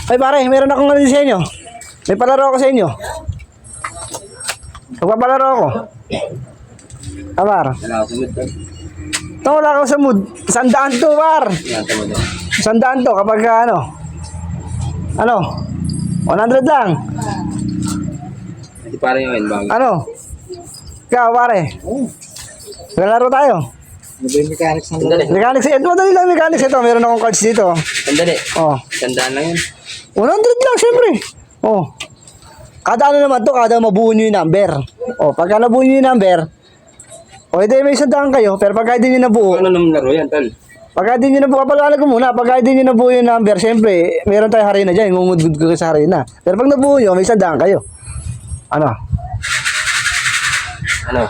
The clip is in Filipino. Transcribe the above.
Ay pare, meron akong ano sa inyo. May palaro ako sa inyo. Magpapalaro ako. Par. Ito wala ako sa mood. 100 to, par. 100 to kapag ano. Ano? 100 lang. Hindi pare yun, bago. Ano? Ikaw, pare. Lalaro tayo. Mechanics ng Sandali. Mechanics. Ito, madali lang mechanics ito. Meron akong cards dito. Sandali. Oh. Sandaan lang yun. 100 lang, syempre. Oh. Kada ano naman to, kada mabuo nyo yung number. Oh, pagka nabuo nyo yung number, o edi may 100 kayo, pero pagka hindi nyo nabuo, Ano naman laro yan, tol? pagka hindi nyo nabuo, kapalalag ko muna, pagka hindi nyo nabuo yung number, syempre, meron tayong harina dyan, ngungudgud ko sa harina. Pero pag nabuo nyo, may 100 kayo. Ano? Ano?